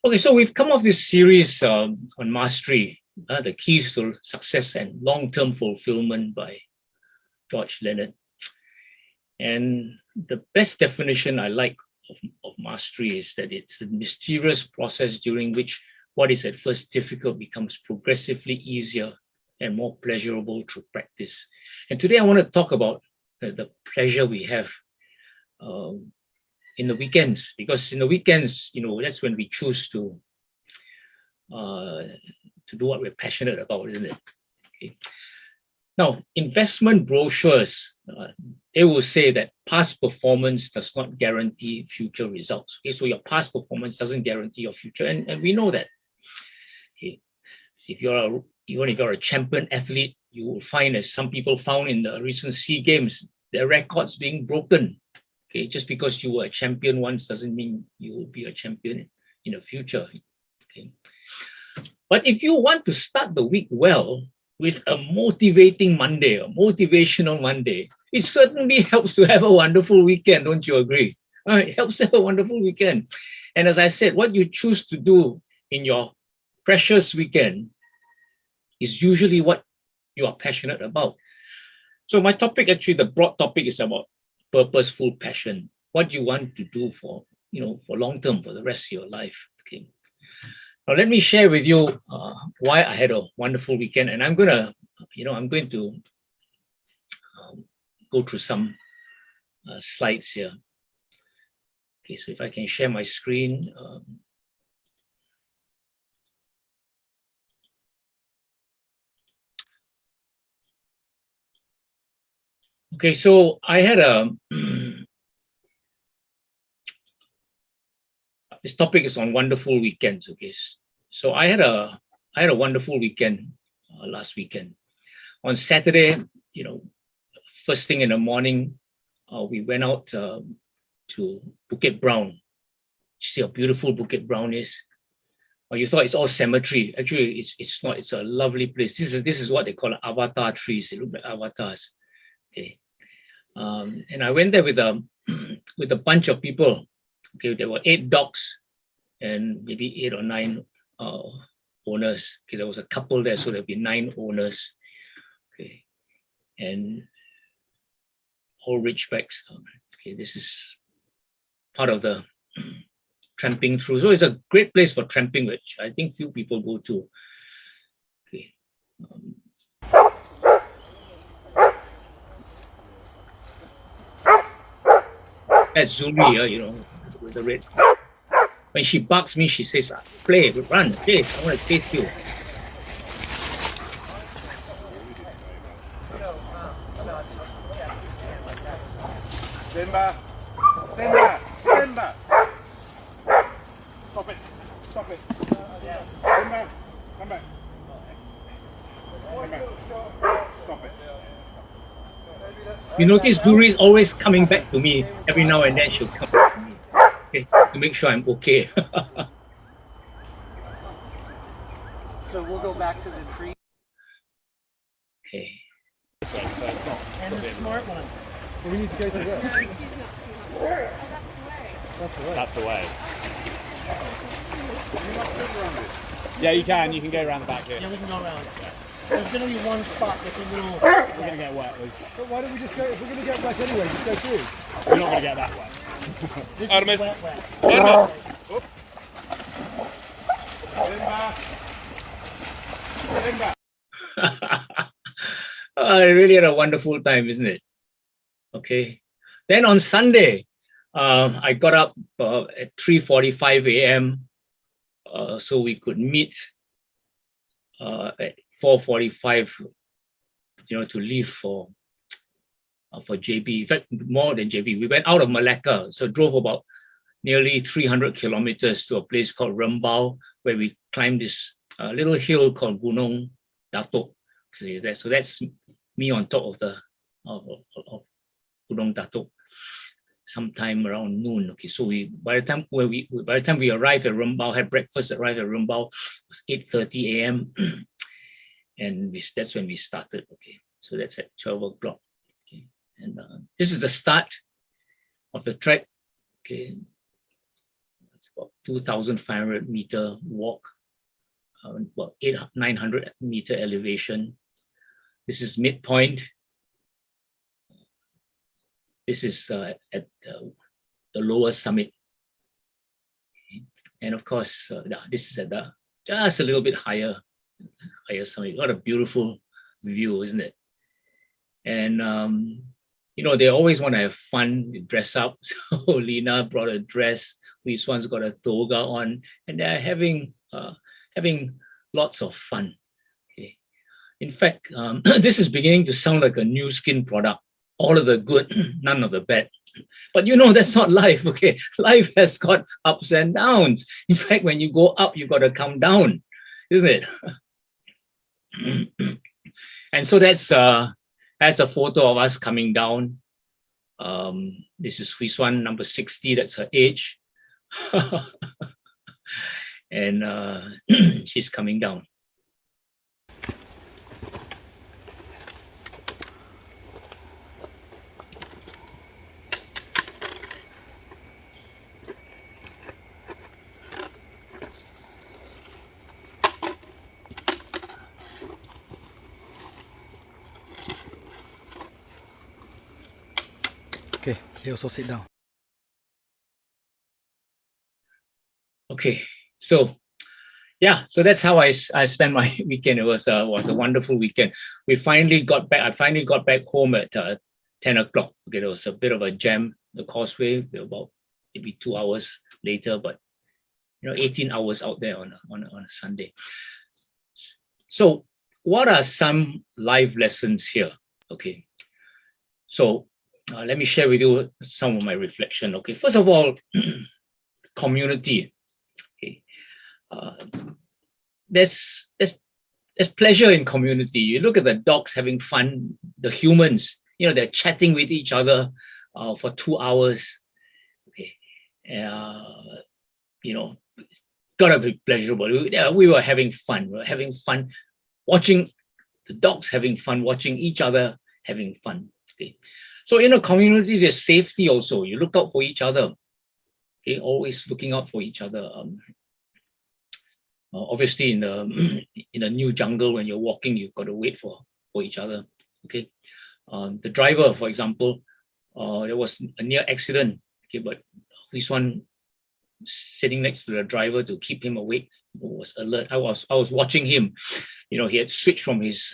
Okay, so we've come off this series on mastery, the keys to success and long-term fulfillment by George Leonard. And the best definition I like of mastery is that it's a mysterious process during which what is at first difficult becomes progressively easier and more pleasurable through practice. And today I want to talk about the pleasure we have in the weekends, because in the weekends, that's when we choose to do what we're passionate about, isn't it? Okay. Now, investment brochures, they will say that past performance does not guarantee future results. Okay, so your past performance doesn't guarantee your future, and we know that. Okay, even if you're a champion athlete, you will find, as some people found in the recent SEA Games, their records being broken. Okay, just because you were a champion once doesn't mean you will be a champion in the future. Okay, but if you want to start the week well with a motivating Monday, a motivational Monday, it certainly helps to have a wonderful weekend. Don't you agree? It helps to have a wonderful weekend. And as I said, what you choose to do in your precious weekend is usually what you are passionate about. So my topic, actually, the broad topic, is about purposeful passion. What you want to do for long term, for the rest of your life. Okay. Now let me share with you why I had a wonderful weekend, and I'm going to go through some slides here. Okay, so if I can share my screen. Okay, so I had this topic is on wonderful weekends. Okay, so I had a wonderful weekend last weekend. On Saturday, first thing in the morning, we went out to Bukit Brown. You see how beautiful Bukit Brown is. You thought it's all cemetery. Actually, it's not. It's a lovely place. This is what they call avatar trees. They look like avatars. Okay, and I went there with a bunch of people. Okay, there were 8 dogs and maybe 8 or 9 owners. Okay, there was a couple there, so there'll be 9 owners. Okay, and all Ridgebacks. Okay, this is part of the tramping through. So it's a great place for tramping, which I think few people go to. Okay. That's Zuri, with the red. When she barks me, she says, play, run, chase, I want to chase you. Simba! Simba! Simba! Stop it! Stop it! Simba! Come back! Come back! Stop it! You notice Zuri is always coming back to me. Every now and then she'll come back to me, okay, to make sure I'm okay. So we'll go back to the tree. Okay. And the smart one. Well, we need to go to there. No, she's not too much. Oh, that's the way. That's the way. Yeah, you can. You can go around the back here. Yeah, we can go around. There's going to be one spot that's a little... We're going to get wet. But why don't we just go, if we're going to get wet anyway, just go through. We're not going to get that wet. This Artemis. is wet. Artemis! Simba! Simba! I really had a wonderful time, isn't it? Okay. Then on Sunday, I got up at 3:45 a.m. So we could meet at 4:45, to leave for JB. In fact, more than JB. We went out of Malacca, so drove about nearly 300 kilometers to a place called Rembau, where we climbed this little hill called Gunung Datuk. Okay, so that's me on top of the of Gunung Datuk, sometime around noon. Okay, so by the time we arrived at Rembau, had breakfast, arrived at Rembau, it was 8:30 a.m. and that's when we started. Okay, so that's at 12 o'clock. Okay, and this is the start of the trek. Okay, it's about 2,500-meter walk, about 900-meter elevation. This is midpoint. This is at the lower summit. Okay. And of course, this is at the just a little bit higher summit. What a beautiful view, isn't it? And you know, they always want to have fun, dress up. So Lena brought a dress. This one's got a toga on, and they're having lots of fun. Okay. In fact, this is beginning to sound like a new skin product. All of the good, none of the bad. But you know, that's not life, okay? Life has got ups and downs. In fact, when you go up, you got to come down, isn't it? And so that's a photo of us coming down. This is Hui Xuan, number 60, that's her age. And she's coming down. Okay, you also sit down. Okay, so yeah, so that's how I spent my weekend. It was a wonderful weekend. I finally got back home at 10 o'clock. Okay, there was a bit of a jam, the causeway, about maybe 2 hours later, but you know, 18 hours out there on a Sunday. So what are some life lessons here? Okay, so let me share with you some of my reflection. Okay, first of all, community. Okay, there's pleasure in community. You look at the dogs having fun, the humans, you know, they're chatting with each other for 2 hours. Okay, you know, gotta be pleasurable. We were having fun. We were having fun watching the dogs having fun, watching each other having fun. Okay. So in a community, there's safety also. You look out for each other. Okay, always looking out for each other. Obviously, in a new jungle, when you're walking, you've got to wait for each other. Okay, the driver, for example, there was a near accident. Okay, but this one sitting next to the driver to keep him awake was alert. I was watching him. You know, he had switched from his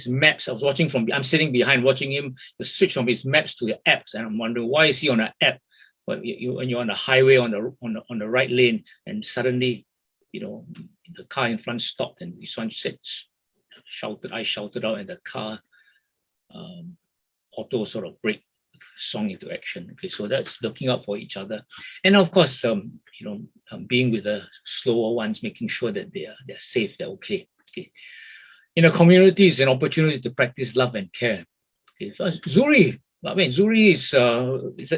maps. I'm sitting behind watching him to switch from his maps to the apps, and I'm wondering why is he on an app? But when you're on the highway on the right lane, and suddenly, you know, the car in front stopped, and this one shouted out, and the car auto sort of brake, swung into action. Okay, so that's looking out for each other, and of course, you know, being with the slower ones, making sure that they're safe, they're okay. Okay, in a community, is an opportunity to practice love and care. Okay, so Zuri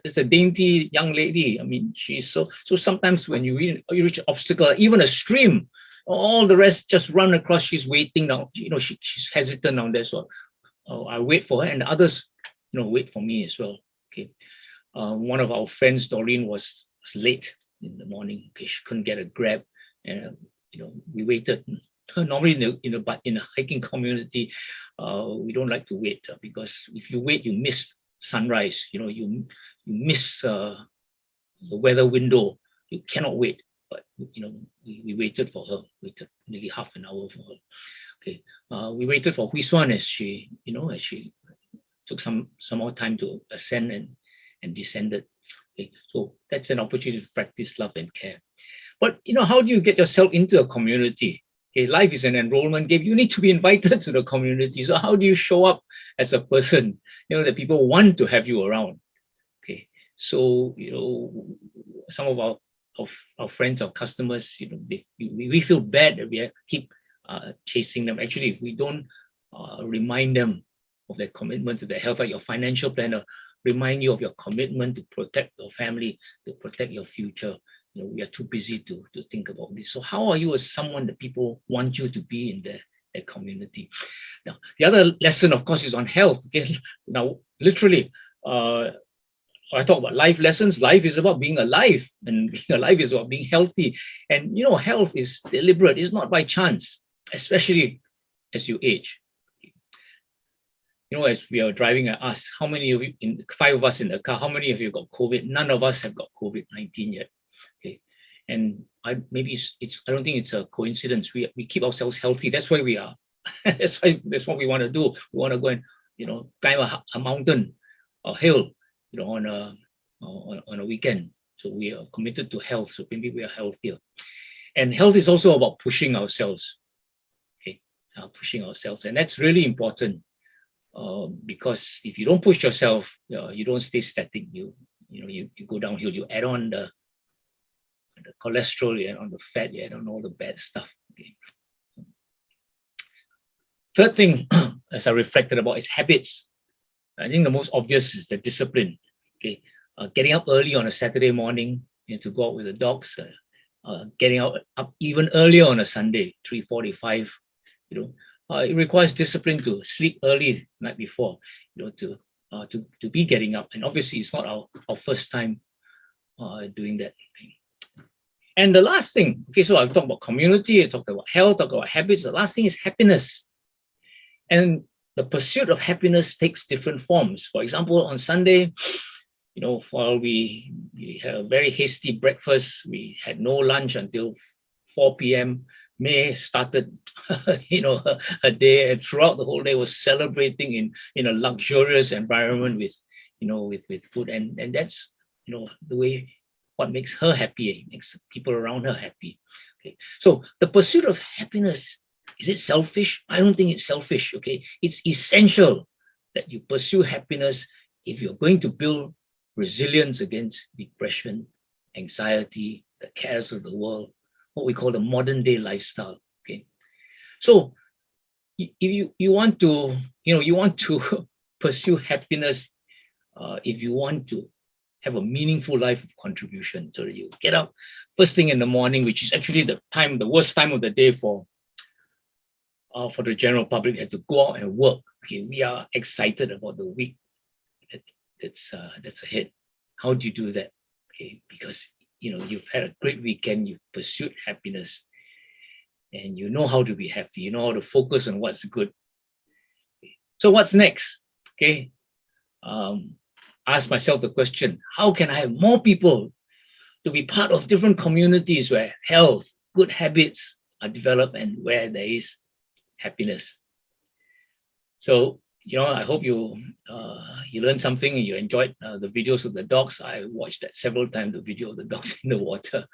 is a dainty young lady. I mean, she's so sometimes when you reach an obstacle, even a stream, all the rest just run across. She's waiting now. You know, she's hesitant down there. So I wait for her, and the others, you know, wait for me as well. Okay, one of our friends, Doreen, was late in the morning. Okay, she couldn't get a Grab, and you know, we waited. Normally in a hiking community, we don't like to wait because if you wait, you miss sunrise. You know, you miss the weather window. You cannot wait. But you know, we waited for her. Waited nearly half an hour for her. Okay, we waited for Hui Xuan as she took some more time to ascend and descended. Okay, so that's an opportunity to practice love and care. But you know, how do you get yourself into a community? Okay, life is an enrollment game. You need to be invited to the community. So how do you show up as a person, you know, that people want to have you around? Okay, so you know, some of our friends, our customers, you know, we feel bad that we keep chasing them. Actually, if we don't remind them of their commitment to their health, like your financial planner, remind you of your commitment to protect your family, to protect your future. You know, we are too busy to think about this. So how are you as someone that people want you to be in their community? Now, the other lesson, of course, is on health. Okay, now literally, I talk about life lessons. Life is about being alive, and being alive is about being healthy. And health is deliberate. It's not by chance, especially as you age. As we are driving, I asked how many of you, in 5 of us in the car, how many of you got COVID? None of us have got COVID-19 yet. Okay, and I don't think it's a coincidence. We keep ourselves healthy. That's why we are. that's what we want to do. We want to go and climb a mountain or hill, on a weekend. So we are committed to health. So maybe we are healthier. And health is also about pushing ourselves. Okay, pushing ourselves, and that's really important. Because if you don't push yourself, you don't stay static. You go downhill. You add on the cholesterol, you add on the fat, you add on all the bad stuff. Okay. Third thing, as I reflected about, is habits. I think the most obvious is the discipline. Okay, getting up early on a Saturday morning to go out with the dogs. Getting up even earlier on a Sunday, 3:45. It requires discipline to sleep early the night before, to be getting up. And obviously, it's not our first time doing that thing. And the last thing, okay, so I've talked about community, I talked about health, talked about habits. The last thing is happiness. And the pursuit of happiness takes different forms. For example, on Sunday, while we had a very hasty breakfast, we had no lunch until 4 p.m. May started, a day, and throughout the whole day was celebrating in a luxurious environment with food, and that's the way, what makes her happy, it makes people around her happy. Okay, so the pursuit of happiness, is it selfish? I don't think it's selfish. Okay, it's essential that you pursue happiness if you're going to build resilience against depression, anxiety, the cares of the world, what we call the modern day lifestyle. Okay, so if you want to pursue happiness, if you want to have a meaningful life of contribution, so that you get up first thing in the morning, which is actually the worst time of the day for the general public, have to go out and work. Okay, we are excited about the week that's ahead. How do you do that? Okay, because you've had a great weekend, you've pursued happiness, and you know how to be happy, you know how to focus on what's good. So what's next? Okay, ask myself the question, how can I have more people to be part of different communities where health, good habits are developed, and where there is happiness? So I hope you learned something and you enjoyed the videos of the dogs. I watched that several times, the video of the dogs in the water.